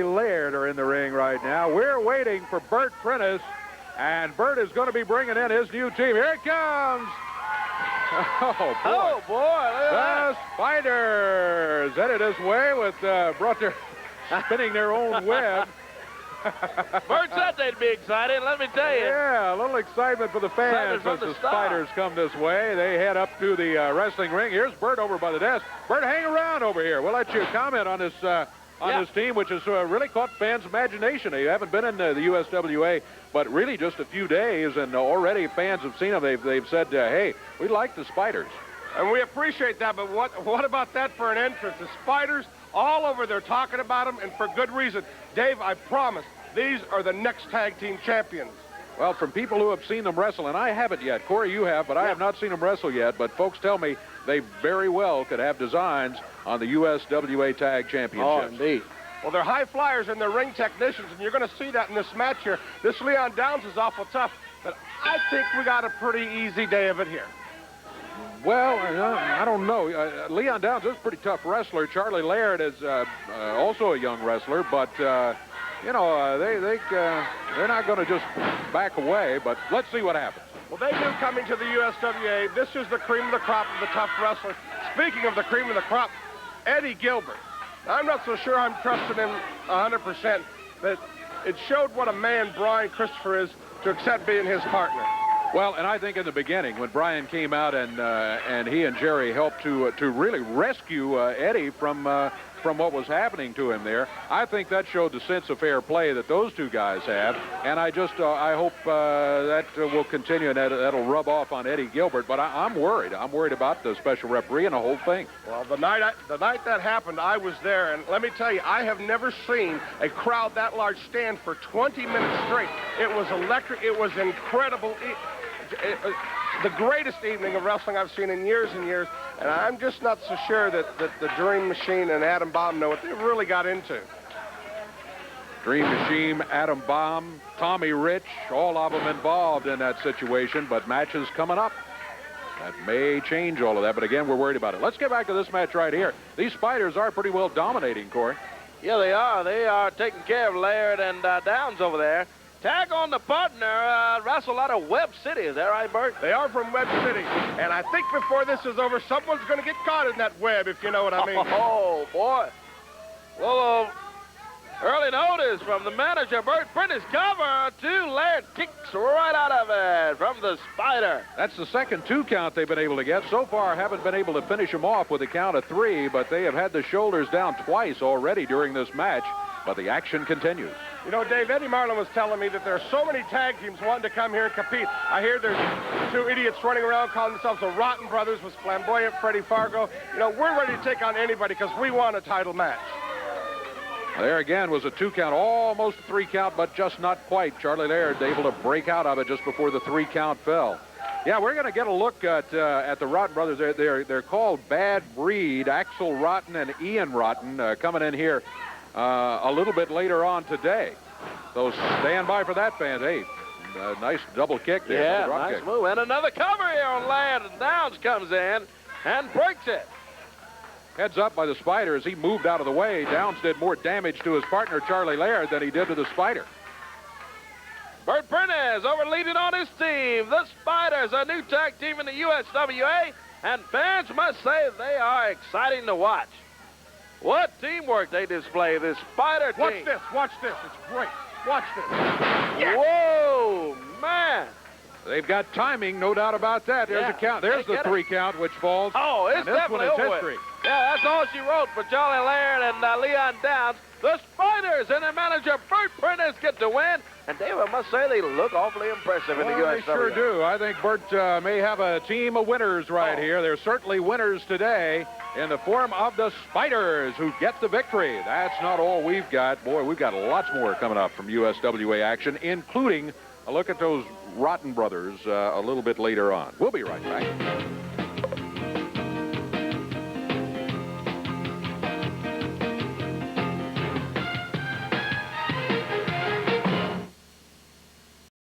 Laird are in the ring right now. We're waiting for Bert Prentice, and Bert is going to be bringing in his new team. Here it comes. Oh, boy. Oh, boy. Look at the Spiders headed this way with spinning their own web. Bert said they'd be excited, let me tell you. Yeah, a little excitement for the fans as the Spiders come this way. They head up to the wrestling ring. Here's Bert over by the desk. Bert, hang around over here. We'll let you comment on this this team, which has really caught fans' imagination. They haven't been in the USWA, but really just a few days, and already fans have seen them. They've said, hey, we like the Spiders. And we appreciate that, but what about that for an entrance? The Spiders, all over, they're talking about them, and for good reason. Dave, I promise, these are the next tag team champions. Well, from people who have seen them wrestle, and I haven't yet. Corey, you have, but I have not seen them wrestle yet. But folks tell me they very well could have designs on the USWA Tag Championships. Oh, indeed. Well, they're high flyers and they're ring technicians, and you're going to see that in this match here. This Leon Downs is awful tough, but I think we got a pretty easy day of it here. Well, I don't know. Leon Downs is a pretty tough wrestler. Charlie Laird is also a young wrestler, but you know, they're not going to just back away. But let's see what happens. Well, they knew coming to the USWA, this is the cream of the crop of the tough wrestler. Speaking of the cream of the crop, Eddie Gilbert. I'm not so sure I'm trusting him 100%, but it showed what a man Brian Christopher is to accept being his partner. Well, and I think in the beginning, when Brian came out and he and Jerry helped to really rescue Eddie from what was happening to him there, I think that showed the sense of fair play that those two guys have, and I hope that will continue, and that'll rub off on Eddie Gilbert. But I'm worried. I'm worried about the special referee and the whole thing. Well, the night that happened, I was there, and let me tell you, I have never seen a crowd that large stand for 20 minutes straight. It was electric. It was incredible. The greatest evening of wrestling I've seen in years and years, and I'm just not so sure that the Dream Machine and Adam Bomb know what they really got into. Dream Machine, Adam Bomb, Tommy Rich, all of them involved in that situation, but matches coming up that may change all of that, but again, we're worried about it. Let's get back to this match right here. These Spiders are pretty well dominating, Corey. Yeah, they are. They are taking care of Laird and Downs over there. Tag on the partner, wrestle out of Webb City. Is that right, Bert? They are from Webb City. And I think before this is over, someone's going to get caught in that web, if you know what I mean. Oh, boy. Well, early notice from the manager, Bert Prentice. Cover to Laird. Kicks right out of it from the Spider. That's the second 2 count they've been able to get. So far, haven't been able to finish them off with a count of 3, but they have had the shoulders down twice already during this match. But the action continues. You know, Dave, Eddie Marlin was telling me that there are so many tag teams wanting to come here and compete. I hear there's 2 idiots running around calling themselves the Rotten Brothers with Flamboyant Freddie Fargo. You know, we're ready to take on anybody because we want a title match. There again was a 2 count, almost a 3 count, but just not quite. Charlie Laird able to break out of it just before the 3 count fell. Yeah, we're going to get a look at the Rotten Brothers. They're called Bad Breed, Axel Rotten and Ian Rotten, coming in here a little bit later on today. So stand by for that, fans. Hey, nice double kick there. Yeah, nice move. And another cover here on Laird, and Downs comes in and breaks it. Heads up by the Spider as he moved out of the way. Downs did more damage to his partner, Charlie Laird, than he did to the Spider. Bert Prentice over leading on his team. The Spiders, a new tag team in the USWA, and fans must say they are exciting to watch. What teamwork they display, this Spider team. Watch this, watch this. It's great. Watch this. Yes. Whoa, man. They've got timing, no doubt about that. There's a count. There's the 3 count, which falls. Oh, it's definitely over history. Yeah, that's all she wrote for Charlie Laird and Leon Downs. The Spiders and their manager, Bert Prentice, get to win. And Dave, I must say, they look awfully impressive in the USWA. They sure do. I think Bert may have a team of winners right here. They're certainly winners today in the form of the Spiders, who get the victory. That's not all we've got. Boy, we've got lots more coming up from USWA action, including a look at those Rotten Brothers a little bit later on. We'll be right back.